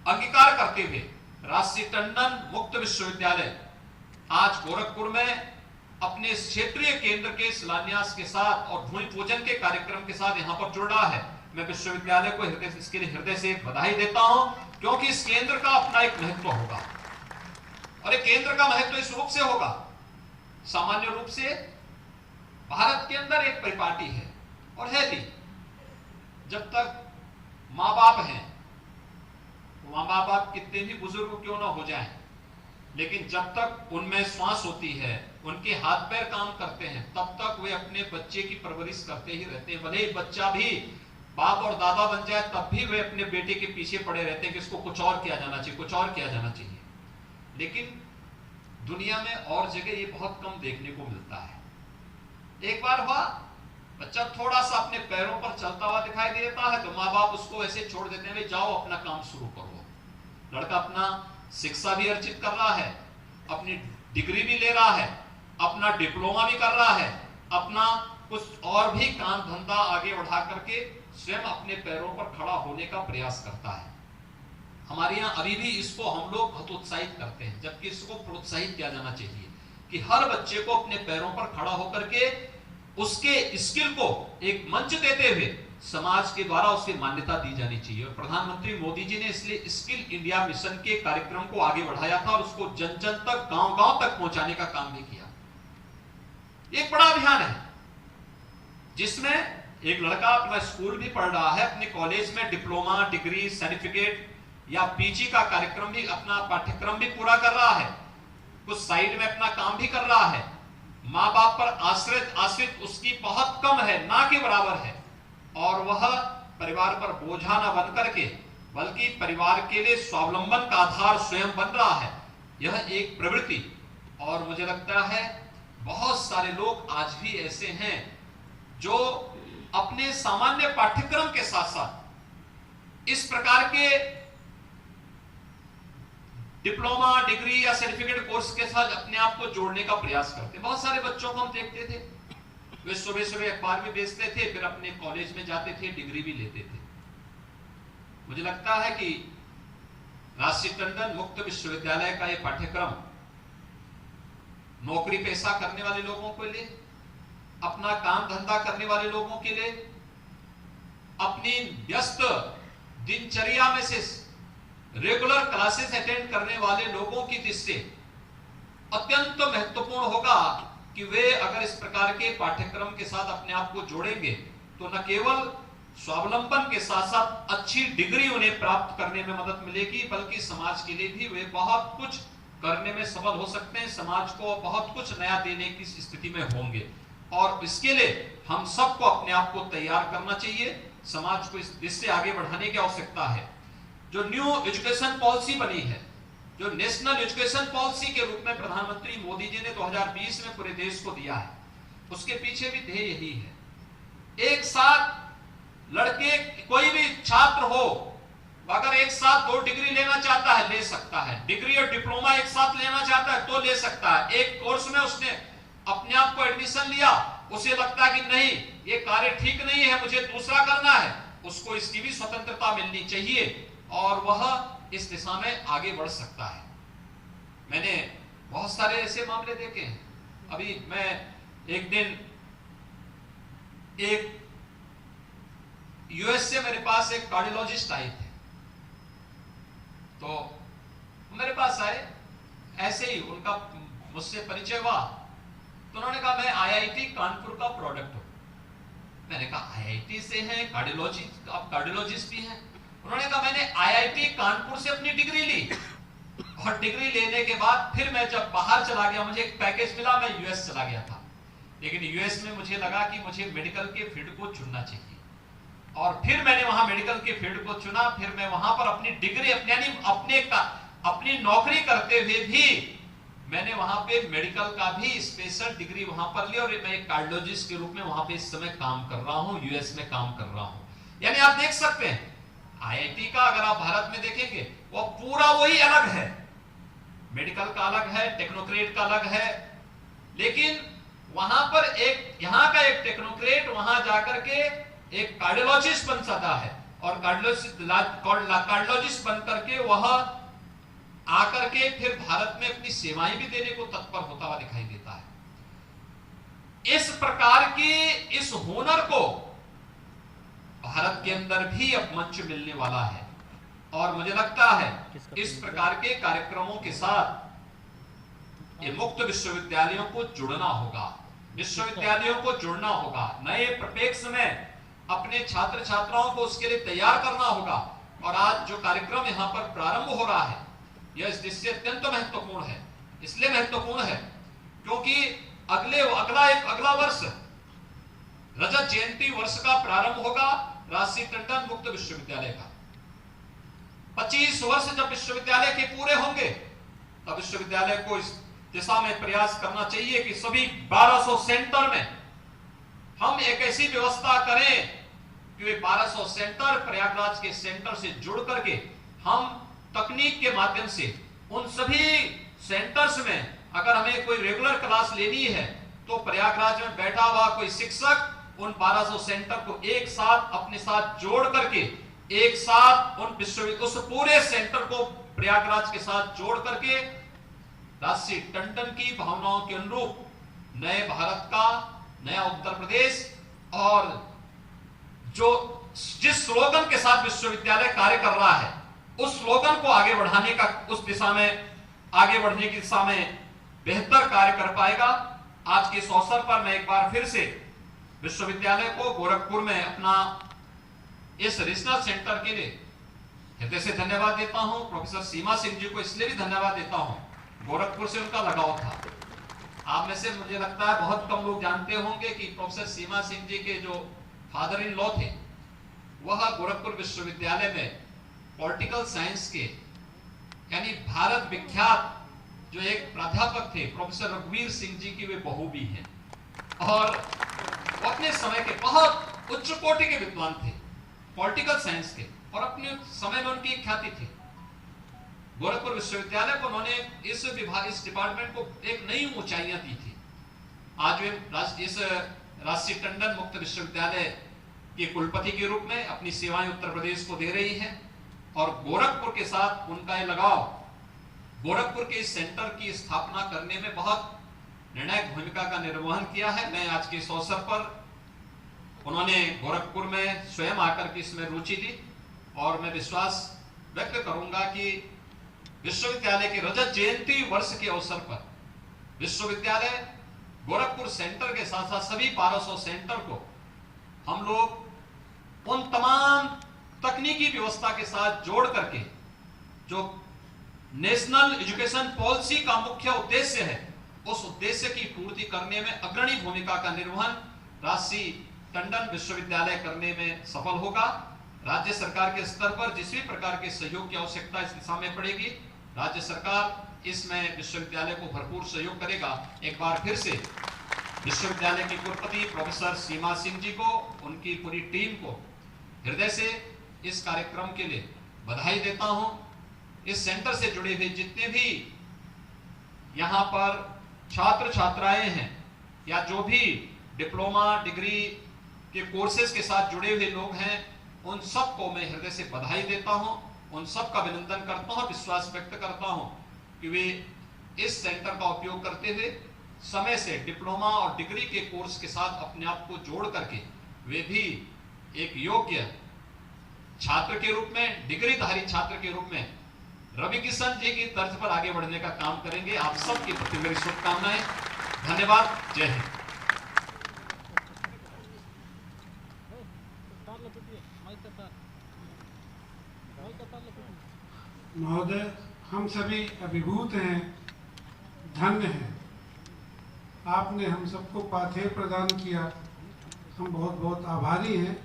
अंगीकार करते हुए राजश्री टंडन मुक्त विश्वविद्यालय आज गोरखपुर में अपने क्षेत्रीय केंद्र के शिलान्यास के साथ और भूमि पूजन के कार्यक्रम के साथ यहां पर जुड़ रहा है। मैं विश्वविद्यालय को इसके लिए हृदय से बधाई देता हूं, क्योंकि इस केंद्र का अपना एक महत्व होगा। और एक केंद्र का महत्व इस रूप से होगा, सामान्य रूप से भारत के अंदर एक परिपाटी है और है भी, जब तक माँ बाप हैं, माँ बाप कितने भी बुजुर्ग क्यों ना हो जाएं, लेकिन जब तक उनमें श्वास होती है, उनके हाथ पैर काम करते हैं, तब तक वे अपने बच्चे की परवरिश करते ही रहते हैं। भले ही बच्चा भी बाप और दादा बन जाए, तब भी वे अपने बेटे के पीछे पड़े रहते हैं कि इसको कुछ और किया जाना चाहिए, कुछ और किया जाना चाहिए। लेकिन दुनिया में और जगह ये बहुत कम देखने को मिलता है। एक बार हुआ, बच्चा थोड़ा सा अपने पैरों पर चलता हुआ दिखाई देता है तो माँ बाप उसको ऐसे छोड़ देते हैं, जाओ अपना काम शुरू करो। लड़का अपना शिक्षा भी अर्जित कर रहा है, अपनी डिग्री भी ले रहा है, अपना डिप्लोमा भी कर रहा है, अपना कुछ और भी काम धंधा आगे बढ़ा करके स्वयं अपने पैरों पर खड़ा होने का प्रयास करता है। हमारे यहाँ अभी भी इसको हम लोग हतोत्साहित करते हैं, जबकि इसको प्रोत्साहित किया जाना चाहिए कि हर बच्चे को अपने पैरों पर खड़ा होकर के उसके स्किल को एक मंच देते हुए समाज के द्वारा उसे मान्यता दी जानी चाहिए। और प्रधानमंत्री मोदी जी ने इसलिए स्किल इंडिया मिशन के कार्यक्रम को आगे बढ़ाया था और उसको जन जन तक, गांव गांव तक पहुंचाने का काम भी किया। एक बड़ा अभियान है जिसमें एक लड़का अपना स्कूल भी पढ़ रहा है, अपने कॉलेज में डिप्लोमा, डिग्री, सर्टिफिकेट या पीजी का कार्यक्रम भी, अपना पाठ्यक्रम भी पूरा कर रहा है, कुछ साइड में अपना काम भी कर रहा है। माँ बाप पर आश्रित उसकी बहुत कम है, ना के बराबर है, और वह परिवार पर बोझा न बन करके बल्कि परिवार के लिए स्वावलंबन का आधार स्वयं बन रहा है। यह एक प्रवृत्ति, और मुझे लगता है बहुत सारे लोग आज भी ऐसे हैं जो अपने सामान्य पाठ्यक्रम के साथ साथ इस प्रकार के डिप्लोमा, डिग्री या सर्टिफिकेट कोर्स के साथ अपने आप को जोड़ने का प्रयास करते। बहुत सारे बच्चों को हम देखते थे, वे सुबह सुबह अखबार भी बेचते थे, फिर अपने कॉलेज में जाते थे, डिग्री भी लेते थे। मुझे लगता है कि राजश्री टंडन मुक्त विश्वविद्यालय का यह पाठ्यक्रम नौकरी पेशा करने वाले लोगों के लिए, अपना काम धंधा करने वाले लोगों के लिए, अपनी व्यस्त दिनचर्या में से रेगुलर क्लासेस अटेंड करने वाले लोगों की दृष्टि से अत्यंत महत्वपूर्ण होगा कि वे अगर इस प्रकार के पाठ्यक्रम के साथ अपने आप को जोड़ेंगे तो न केवल स्वावलंबन के साथ साथ अच्छी डिग्री उन्हें प्राप्त करने में मदद मिलेगी, बल्कि समाज के लिए भी वे बहुत कुछ करने में सफल हो सकते हैं, समाज को बहुत कुछ नया देने की स्थिति में होंगे। और इसके लिए हम सबको अपने आप को तैयार करना चाहिए, समाज को इस दिशा से आगे बढ़ाने की आवश्यकता है। जो न्यू एजुकेशन पॉलिसी बनी है, जो नेशनल एजुकेशन पॉलिसी के रूप में प्रधानमंत्री मोदी जी ने 2020 में पूरे देश को दिया है, उसके पीछे भी ध्येय यही है। एक साथ लड़के, कोई भी छात्र हो, अगर एक साथ 2 डिग्री लेना चाहता है ले सकता है, डिग्री और डिप्लोमा एक साथ लेना चाहता है तो ले सकता है। एक कोर्स में उसने अपने आप को एडमिशन लिया, उसे लगता है कि नहीं ये कार्य ठीक नहीं है, मुझे दूसरा करना है, उसको इसकी भी स्वतंत्रता मिलनी चाहिए और वह इस दिशा में आगे बढ़ सकता है। मैंने बहुत सारे ऐसे मामले देखे हैं। अभी मैं एक दिन एक यूएस से मेरे पास एक कार्डियोलॉजिस्ट आए थे, तो मेरे पास आए, ऐसे ही उनका मुझसे परिचय हुआ, तो उन्होंने कहा मैं आईआईटी कानपुर का प्रोडक्ट हूं। मैंने कहा आईआईटी से हैं, कार्डियोलॉजी, आप कार्डियोलॉजिस्ट भी हैं? उन्होंने कहा मैंने आईआईटी कानपुर से अपनी डिग्री ली और डिग्री लेने के बाद फिर मैं जब बाहर चला गया, मुझे एक पैकेज मिला, मैं यूएस चला गया था, लेकिन यूएस में मुझे लगा कि मुझे मेडिकल के फील्ड को चुनना चाहिए और फिर मैंने वहां मेडिकल के फील्ड को चुना। फिर मैं वहां पर अपनी डिग्री अपनी नौकरी करते हुए भी मैंने वहां पे मेडिकल का भी स्पेशल डिग्री वहां पर ली और मैं एक कार्डियोलॉजिस्ट के रूप में वहां पे इस समय काम कर रहा हूं, यूएस में काम कर रहा हूं। यानी आप देख सकते हैं आईआईटी का अगर आप भारत में देखेंगे वो पूरा वही अलग है, मेडिकल का अलग है, टेक्नोक्रेट का अलग है, लेकिन वहां पर एक यहाँ का एक टेक्नोक्रेट वहां जाकर के एक कार्डियोलॉजिस्ट बन सकता है और कार्डियोलॉजिस्ट बन करके वह आकर के फिर भारत में अपनी सेवाएं भी देने को तत्पर होता हुआ दिखाई देता है। इस प्रकार की इस हुनर को भारत के अंदर भी अब मंच मिलने वाला है और मुझे लगता है इस प्रकार के कार्यक्रमों के साथ ये मुक्त विश्वविद्यालयों को जुड़ना होगा, विश्वविद्यालयों को जुड़ना होगा, नए परिप्रेक्ष्य में अपने छात्र छात्राओं को उसके लिए तैयार करना होगा। और आज जो कार्यक्रम यहाँ पर प्रारंभ हो रहा है यह इस दृष्टि अत्यंत महत्वपूर्ण है। इसलिए महत्वपूर्ण है क्योंकि अगला वर्ष रजत जयंती वर्ष का प्रारंभ होगा राजसी टंडन मुक्त विश्वविद्यालय का। 25 वर्ष जब विश्वविद्यालय के पूरे होंगे तब विश्वविद्यालय को इस दिशा में प्रयास करना चाहिए कि सभी 1200 सेंटर में हम एक ऐसी व्यवस्था करें कि वे 1200 सेंटर प्रयागराज के सेंटर से जुड़ करके हम तकनीक के माध्यम से उन सभी सेंटर्स में अगर हमें कोई रेगुलर क्लास लेनी है तो प्रयागराज में बैठा हुआ कोई शिक्षक उन 1200 सेंटर को एक साथ अपने साथ जोड़ करके एक साथ उस पूरे सेंटर को प्रयागराज के साथ जोड़ करके राजसी टंडन की भावनाओं के अनुरूप नए भारत का नया उत्तर प्रदेश और जिस स्लोगन के साथ विश्वविद्यालय कार्य कर रहा है उस स्लोगन को आगे बढ़ाने का उस दिशा में आगे बढ़ने की दिशा में बेहतर कार्य कर पाएगा। आज के इस अवसर पर मैं एक बार फिर से विश्वविद्यालय को गोरखपुर में अपना इस रीजनल सेंटर के लिए हृदय से धन्यवाद देता हूं। प्रोफेसर सीमा सिंह जी को इसलिए भी धन्यवाद देता हूं, गोरखपुर से उनका लगाव था। आप में से मुझे लगता है बहुत कम लोग जानते होंगे कि प्रोफेसर सीमा सिंह जी के जो फादर इन लॉ थे वह गोरखपुर विश्वविद्यालय में पॉलिटिकल साइंस के यानी भारत विख्यात जो एक प्राध्यापक थे प्रोफेसर रघुवीर सिंह जी की वे बहू भी हैं और अपने समय के बहुत उच्च कोटि के विद्वान थे पॉलिटिकल साइंस के और अपने समय में उनकी ख्याति थी। गोरखपुर विश्वविद्यालय को उन्होंने इस डिपार्टमेंट को एक नई ऊंचाइयां दी थी। आज वे इस राजसी टंडन मुक्त विश्वविद्यालय के कुलपति के रूप में अपनी सेवाएं उत्तर प्रदेश को दे रही हैं और गोरखपुर के साथ उनका यह लगाव गोरखपुर के इस सेंटर की स्थापना करने में बहुत निर्णायक भूमिका का निर्वहन किया है। मैं आज के इस अवसर पर उन्होंने गोरखपुर में स्वयं आकर के इसमें रुचि ली और मैं विश्वास व्यक्त करूंगा कि विश्वविद्यालय के रजत जयंती वर्ष के अवसर पर विश्वविद्यालय गोरखपुर सेंटर के साथ साथ सभी 1200 सेंटर को हम लोग उन तमाम तकनीकी व्यवस्था के साथ जोड़ करके जो नेशनल एजुकेशन पॉलिसी का मुख्य उद्देश्य है उस उद्देश्य की पूर्ति करने में अग्रणी भूमिका का निर्वहन राजसी टंडन विश्वविद्यालय करने में सफल होगा। राज्य सरकार के स्तर पर जिस भी प्रकार के सहयोग की आवश्यकता इस दिशा में पड़ेगी राज्य सरकार इसमें विश्वविद्यालय को भरपूर सहयोग करेगा। एक बार फिर से विश्वविद्यालय की कुलपति प्रोफेसर सीमा सिंह जी को उनकी पूरी टीम को हृदय से इस कार्यक्रम के लिए बधाई देता हूं। इस सेंटर से जुड़े हुए जितने भी यहां पर छात्र छात्राएं हैं या जो भी डिप्लोमा डिग्री के कोर्सेज के साथ जुड़े हुए लोग हैं, उन सबको मैं हृदय से बधाई देता हूं, उन सब का अभिनंदन करता हूं, विश्वास व्यक्त करता हूं कि वे इस सेंटर का उपयोग करते हुए समय से डिप्लोमा और डिग्री के कोर्स के साथ अपने आप को जोड़ करके वे भी एक योग्य छात्र के रूप में, डिग्रीधारी छात्र के रूप में रवि किशन जी की तर्ज पर आगे बढ़ने का काम करेंगे। आप सबके प्रति मेरी शुभकामनाएं। धन्यवाद। जय हिंद। महोदय, हम सभी अभिभूत हैं, धन्य हैं। आपने हम सबको पाथेय प्रदान किया, हम बहुत बहुत आभारी हैं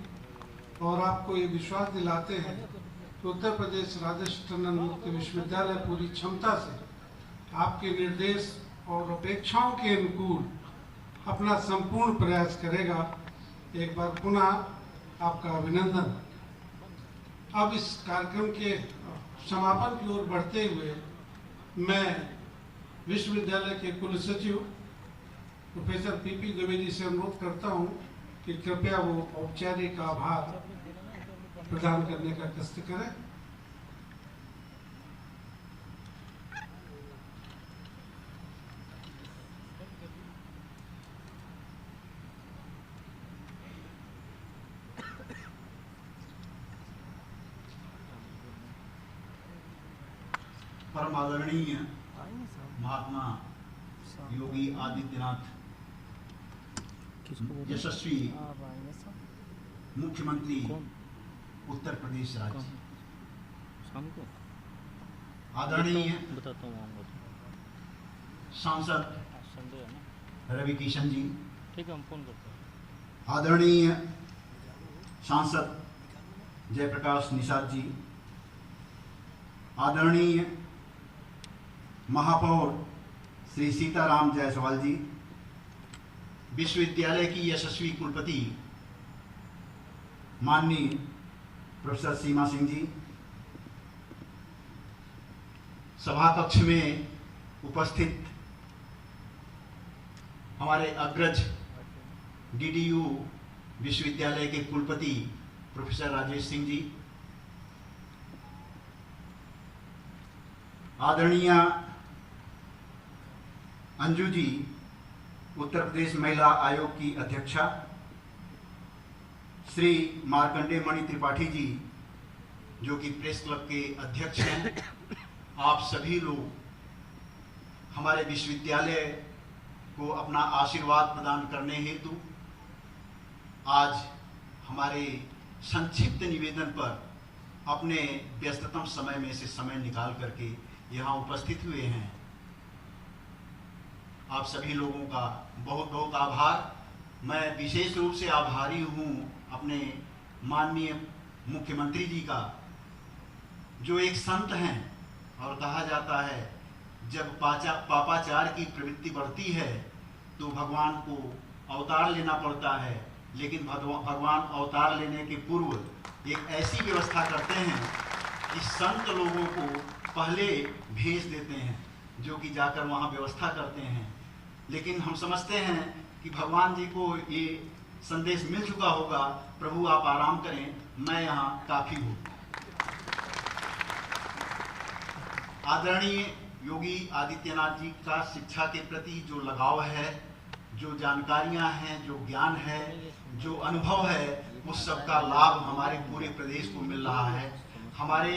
और आपको ये विश्वास दिलाते हैं कि उत्तर प्रदेश राजर्षि टंडन मुक्त विश्वविद्यालय पूरी क्षमता से आपके निर्देश और अपेक्षाओं के अनुकूल अपना संपूर्ण प्रयास करेगा। एक बार पुनः आपका अभिनंदन। अब इस कार्यक्रम के समापन की ओर बढ़ते हुए मैं विश्वविद्यालय के कुल सचिव प्रोफेसर पीपी द्विवेदी से अनुरोध करता हूं कि कृपया वो औपचारिक आभार प्रदान करने का कष्ट करें। परम आदरणीय महात्मा योगी आदित्यनाथ यशस्वी मुख्यमंत्री उत्तर प्रदेश राज्य, आदरणीय सांसद रवि किशन जी, आदरणीय सांसद जयप्रकाश निषाद जी, आदरणीय महापौर श्री सीताराम जायसवाल जी, विश्वविद्यालय की यशस्वी कुलपति माननीय प्रोफेसर सीमा सिंह जी, सभा कक्ष में उपस्थित हमारे अग्रज डीडीयू विश्वविद्यालय के कुलपति प्रोफेसर राजेश सिंह जी, आदरणीय अंजू जी, उत्तर प्रदेश महिला आयोग की अध्यक्षा, श्री मार्कंडेय मणि त्रिपाठी जी जो कि प्रेस क्लब के अध्यक्ष हैं, आप सभी लोग हमारे विश्वविद्यालय को अपना आशीर्वाद प्रदान करने हेतु आज हमारे संक्षिप्त निवेदन पर अपने व्यस्ततम समय में से समय निकाल करके यहाँ उपस्थित हुए हैं। आप सभी लोगों का बहुत बहुत आभार। मैं विशेष रूप से आभारी हूँ अपने माननीय मुख्यमंत्री जी का, जो एक संत हैं और कहा जाता है जब पापाचार की प्रवृत्ति बढ़ती है तो भगवान को अवतार लेना पड़ता है, लेकिन भगवान अवतार लेने के पूर्व एक ऐसी व्यवस्था करते हैं कि संत लोगों को पहले भेज देते हैं जो कि जाकर वहाँ व्यवस्था करते हैं। लेकिन हम समझते हैं कि भगवान जी को ये संदेश मिल चुका होगा, प्रभु आप आराम करें, मैं यहाँ काफ़ी हूँ। आदरणीय योगी आदित्यनाथ जी का शिक्षा के प्रति जो लगाव है, जो जानकारियाँ हैं, जो ज्ञान है, जो अनुभव है, उस सब का लाभ हमारे पूरे प्रदेश को मिल रहा है। हमारे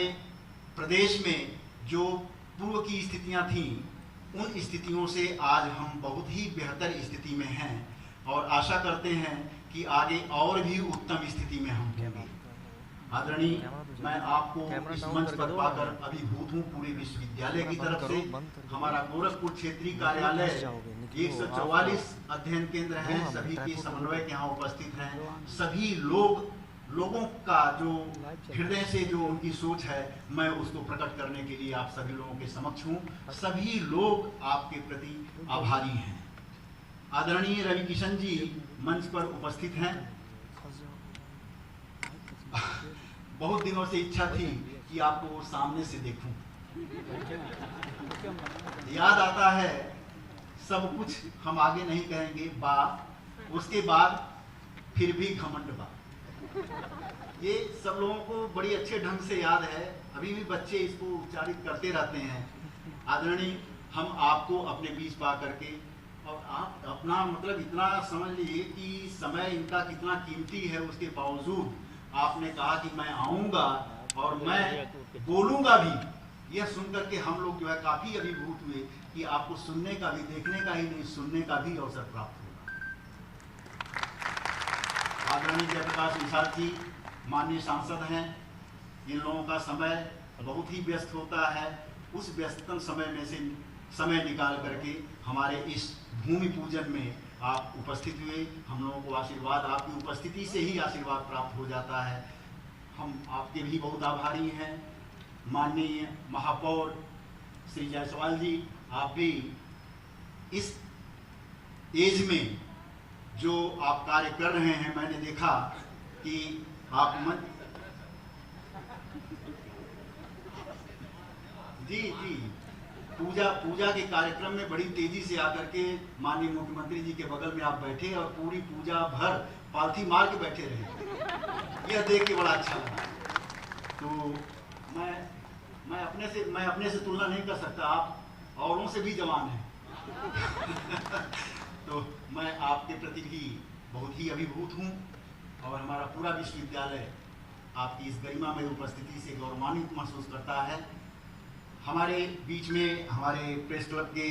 प्रदेश में जो पूर्व की स्थितियाँ थीं, उन स्थितियों से आज हम बहुत ही बेहतर स्थिति में हैं और आशा करते हैं कि आगे और भी उत्तम स्थिति में हम होंगे। आदरणीय, मैं आपको इस मंच पर पाकर अभिभूत हूँ पूरे विश्वविद्यालय की तरफ से। हमारा गोरखपुर क्षेत्रीय कार्यालय 144 अध्ययन केंद्र हैं, सभी के समन्वयक यहाँ उपस्थित हैं। सभी लोगों का जो हृदय से जो उनकी सोच है, मैं उसको प्रकट करने के लिए आप सभी लोगों के समक्ष हूँ। सभी लोग आपके प्रति आभारी हैं। आदरणीय रवि किशन जी मंच पर उपस्थित हैं। बहुत दिनों से इच्छा थी कि कि आपको सामने से देखूं। याद आता है सब कुछ, हम आगे नहीं कहेंगे, बा उसके बाद फिर भी घमंड बा। ये सब लोगों को बड़ी अच्छे ढंग से याद है, अभी भी बच्चे इसको उच्चारित करते रहते हैं। आदरणीय, हम आपको अपने बीच पा करके, और आप अपना मतलब इतना समझ लीजिए कि समय इनका कितना कीमती है, उसके बावजूद आपने कहा कि मैं आऊँगा और मैं बोलूँगा भी। यह सुनकर के हम लोग जो है काफ़ी अभिभूत हुए कि आपको सुनने का भी, देखने का ही नहीं, सुनने का भी अवसर प्राप्त होगा। आदरणीय जयप्रकाश निषाद जी माननीय सांसद हैं, इन लोगों का समय बहुत ही व्यस्त होता है, उस व्यस्ततम समय में से समय निकाल करके हमारे इस भूमि पूजन में आप उपस्थित हुए। हम लोगों को आशीर्वाद, आपकी उपस्थिति से ही आशीर्वाद प्राप्त हो जाता है। हम आपके भी बहुत आभारी हैं। माननीय महापौर श्री जायसवाल जी, आप भी इस एज में जो आप कार्य कर रहे हैं, मैंने देखा कि आप जी पूजा के कार्यक्रम में बड़ी तेजी से आकर के माननीय मुख्यमंत्री जी के बगल में आप बैठे और पूरी पूजा भर पालथी मार के बैठे रहे। यह देख के बड़ा अच्छा लगा। तो मैं अपने से तुलना नहीं कर सकता, आप औरों से भी जवान हैं। तो मैं आपके प्रति भी बहुत ही अभिभूत हूँ और हमारा पूरा विश्वविद्यालय आपकी इस गरिमा में उपस्थिति से गौरवान्वित महसूस करता है। हमारे बीच में हमारे प्रेस क्लब के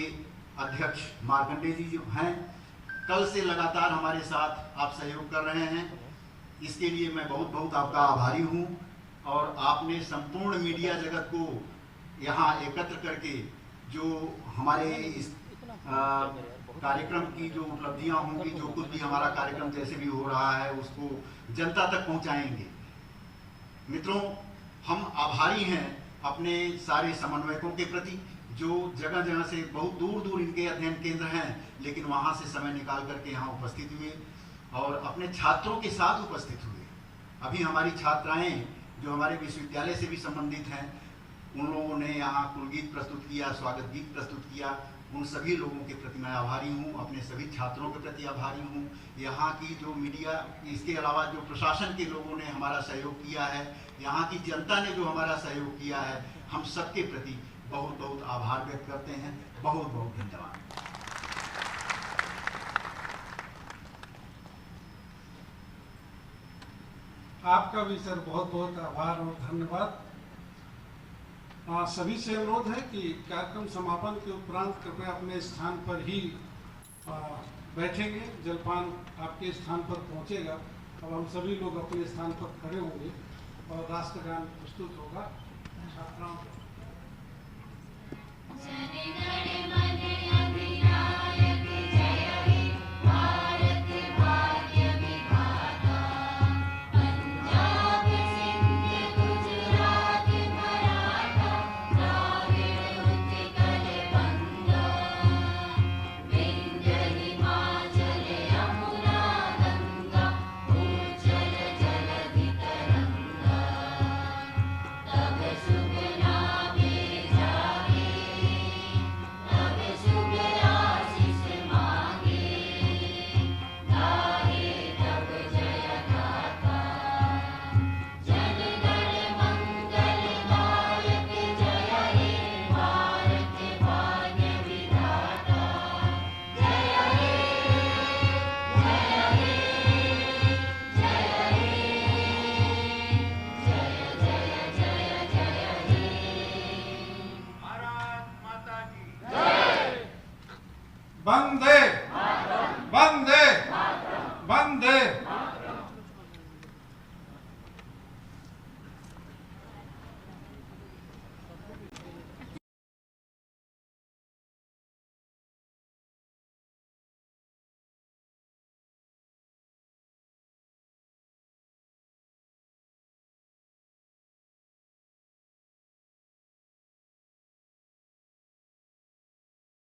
अध्यक्ष मार्कंडे जी जो हैं, कल से लगातार हमारे साथ आप सहयोग कर रहे हैं, इसके लिए मैं बहुत बहुत आपका आभारी हूं। और आपने संपूर्ण मीडिया जगत को यहाँ एकत्र करके जो हमारे इस कार्यक्रम की जो उपलब्धियां होंगी, जो कुछ भी हमारा कार्यक्रम जैसे भी हो रहा है, उसको जनता तक पहुंचाएंगे। मित्रों, हम आभारी हैं अपने सारे समन्वयकों के प्रति, जो जगह जगह से बहुत दूर दूर इनके अध्ययन केंद्र हैं, लेकिन वहाँ से समय निकाल करके यहाँ उपस्थित हुए और अपने छात्रों के साथ उपस्थित हुए। अभी हमारी छात्राएं जो हमारे विश्वविद्यालय से भी संबंधित हैं, उन लोगों ने यहाँ कुलगीत प्रस्तुत किया, स्वागत गीत प्रस्तुत किया। उन सभी लोगों के प्रति मैं आभारी हूँ, अपने सभी छात्रों के प्रति आभारी हूँ। यहाँ की जो मीडिया, इसके अलावा जो प्रशासन के लोगों ने हमारा सहयोग किया है, यहाँ की जनता ने जो हमारा सहयोग किया है, हम सबके प्रति बहुत बहुत आभार व्यक्त करते हैं। बहुत बहुत धन्यवाद। आपका भी सर बहुत बहुत आभार और धन्यवाद। सभी से अनुरोध है कि कार्यक्रम समापन के उपरांत कृपया अपने स्थान पर ही बैठेंगे। जलपान आपके स्थान पर पहुंचेगा। अब हम सभी लोग अपने स्थान पर खड़े होंगे और राष्ट्रगान प्रस्तुत होगा। छात्राओं वंदे